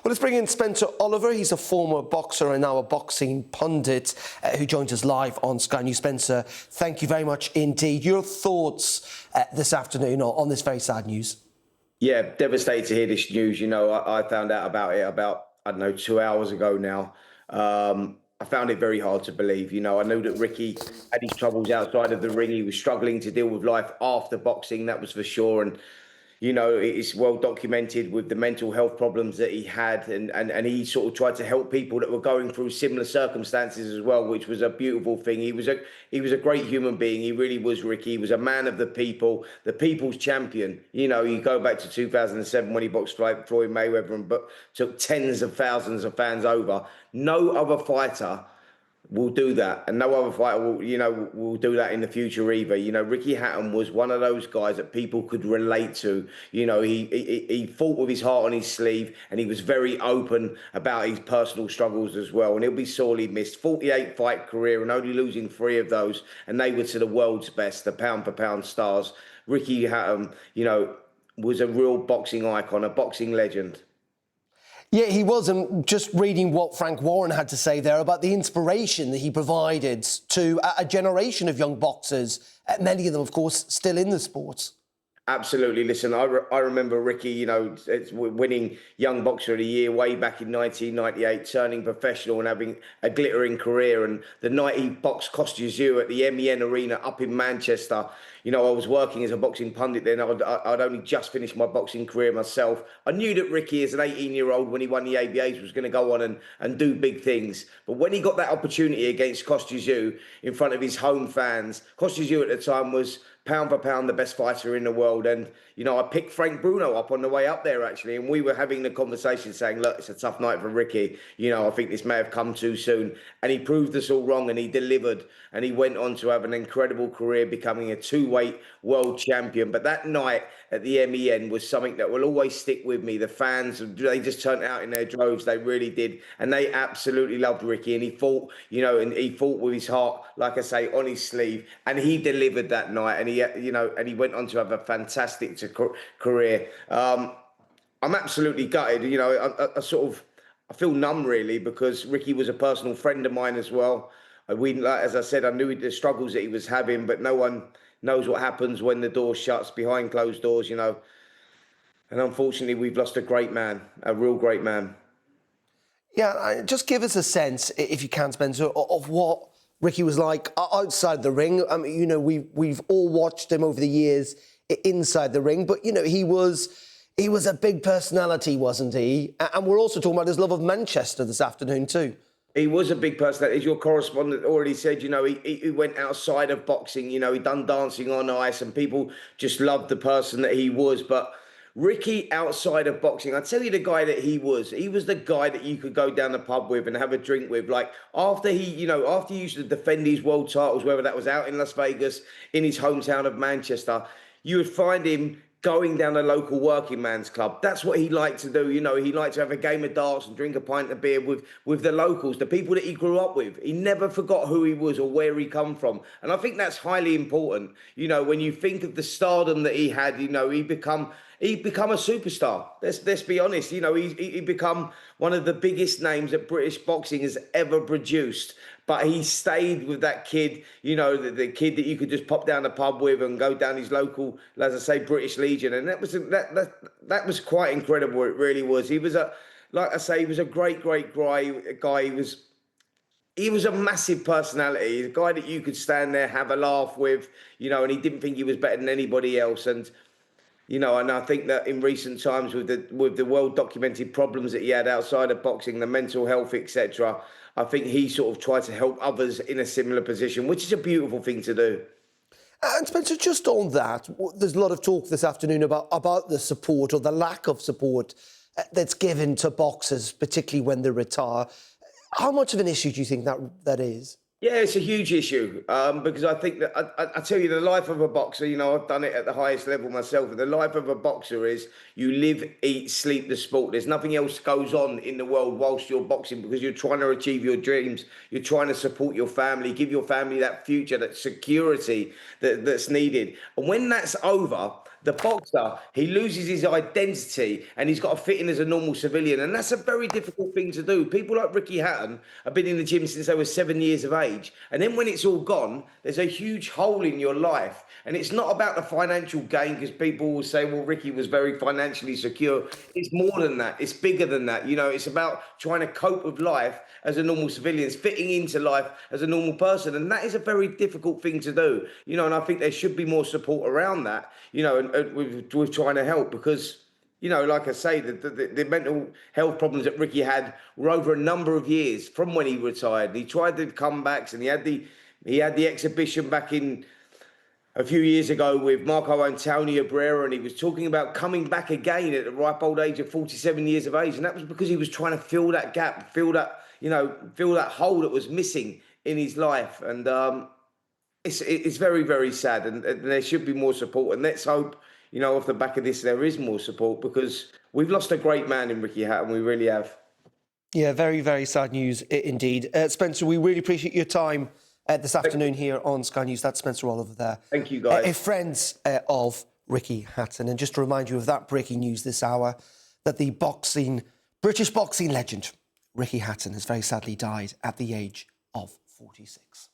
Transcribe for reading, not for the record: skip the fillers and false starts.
Well, let's bring in Spencer Oliver. He's a former boxer and now a boxing pundit who joins us live on Sky News. Spencer, thank you very much indeed. Your thoughts this afternoon on this very sad news? Yeah, devastated to hear this news. I found out about it about, I don't know, 2 hours ago now. I found it very hard to believe. I knew that Ricky had his troubles outside of the ring. He was struggling to deal with life after boxing, that was for sure. And it's well documented with the mental health problems that he had, and he sort of tried to help people that were going through similar circumstances as well, which was a beautiful thing. He was a great human being. He really was, Ricky. He was a man of the people, the people's champion. You go back to 2007 when he boxed Floyd Mayweather and took tens of thousands of fans over. No other fighter will do that, and no other fighter will do that in the future either. Ricky Hatton was one of those guys that people could relate to. He fought with his heart on his sleeve, and he was very open about his personal struggles as well. And he'll be sorely missed. 48 fight career and only losing 3 of those, and they were to the world's best, the pound for pound stars. Ricky Hatton, was a real boxing icon, a boxing legend. Yeah, he was. And just reading what Frank Warren had to say there about the inspiration that he provided to a generation of young boxers, many of them, of course, still in the sport. Absolutely. Listen, I remember Ricky, winning Young Boxer of the Year way back in 1998, turning professional and having a glittering career. And the night he boxed Costa at the MEN Arena up in Manchester, I was working as a boxing pundit then. I'd only just finished my boxing career myself. I knew that Ricky, as an 18-year-old, when he won the ABAs, was going to go on and do big things. But when he got that opportunity against Costa in front of his home fans, Costa at the time was pound for pound the best fighter in the world. And I picked Frank Bruno up on the way up there, actually, and we were having the conversation saying, look, it's a tough night for Ricky. I think this may have come too soon. And he proved us all wrong, and he delivered, and he went on to have an incredible career, becoming a 2-weight world champion. But that night at the MEN was something that will always stick with me. The fans, they just turned out in their droves. They really did. And they absolutely loved Ricky. And he fought, and he fought with his heart, like I say, on his sleeve. And he delivered that night. And and he went on to have a fantastic career. I'm absolutely gutted. I feel numb really, because Ricky was a personal friend of mine as well. As I said, I knew the struggles that he was having, but no one knows what happens when the door shuts behind closed doors, And unfortunately, we've lost a great man, a real great man. Yeah, just give us a sense, if you can, Spencer, of what Ricky was like outside the ring. I mean, we've all watched him over the years inside the ring, but he was a big personality, wasn't he? And we're also talking about his love of Manchester this afternoon too. He was a big personality. As your correspondent already said, he went outside of boxing. He'd done dancing on ice, and people just loved the person that he was. But Ricky, outside of boxing, I tell you, the guy that he was the guy that you could go down the pub with and have a drink with. Like after he used to defend his world titles, whether that was out in Las Vegas, in his hometown of Manchester, you would find him going down a local working man's club. That's what he liked to do. He liked to have a game of darts and drink a pint of beer with the locals, the people that he grew up with. He never forgot who he was or where he come from. And I think that's highly important. When you think of the stardom that he had, he become a superstar. Let's be honest. He become one of the biggest names that British boxing has ever produced. But he stayed with that kid, the kid that you could just pop down the pub with and go down his local, as I say, British Legion. And that was quite incredible. It really was. He was like I say, he was a great guy. He was a massive personality, a guy that you could stand there, have a laugh with, and he didn't think he was better than anybody else. And and I think that in recent times, with the well-documented problems that he had outside of boxing, the mental health, etc., I think he sort of tried to help others in a similar position, which is a beautiful thing to do. And Spencer, just on that, there's a lot of talk this afternoon about the support or the lack of support that's given to boxers, particularly when they retire. How much of an issue do you think that is? Yeah, it's a huge issue because I think that, I tell you, the life of a boxer, I've done it at the highest level myself. The life of a boxer is you live, eat, sleep the sport. There's nothing else goes on in the world whilst you're boxing, because you're trying to achieve your dreams. You're trying to support your family, give your family that future, that security that's needed. And when that's over, The boxer, he loses his identity and he's got to fit in as a normal civilian. And that's a very difficult thing to do. People like Ricky Hatton have been in the gym since they were 7 years of age. And then when it's all gone, there's a huge hole in your life. And it's not about the financial gain, because people will say, well, Ricky was very financially secure. It's more than that. It's bigger than that. You know, it's about trying to cope with life as a normal civilian, fitting into life as a normal person. And that is a very difficult thing to do. You know, and I think there should be more support around that, you know, and with trying to help, because, you know, like I say, the mental health problems that Ricky had were over a number of years from when he retired. He tried the comebacks, and he had the exhibition back in a few years ago with Marco Antonio Barrera, and he was talking about coming back again at the ripe old age of 47 years of age. And that was because he was trying to fill that gap, fill that hole that was missing in his life. And it's very, very sad, and there should be more support. And let's hope, you know, off the back of this, there is more support, because we've lost a great man in Ricky Hatton. We really have. Yeah, very, very sad news indeed. Spencer, we really appreciate your time this afternoon here on Sky News. That's Spencer Oliver there. Thank you, guys. Friends of Ricky Hatton. And just to remind you of that breaking news this hour, that the British boxing legend, Ricky Hatton, has very sadly died at the age of 46.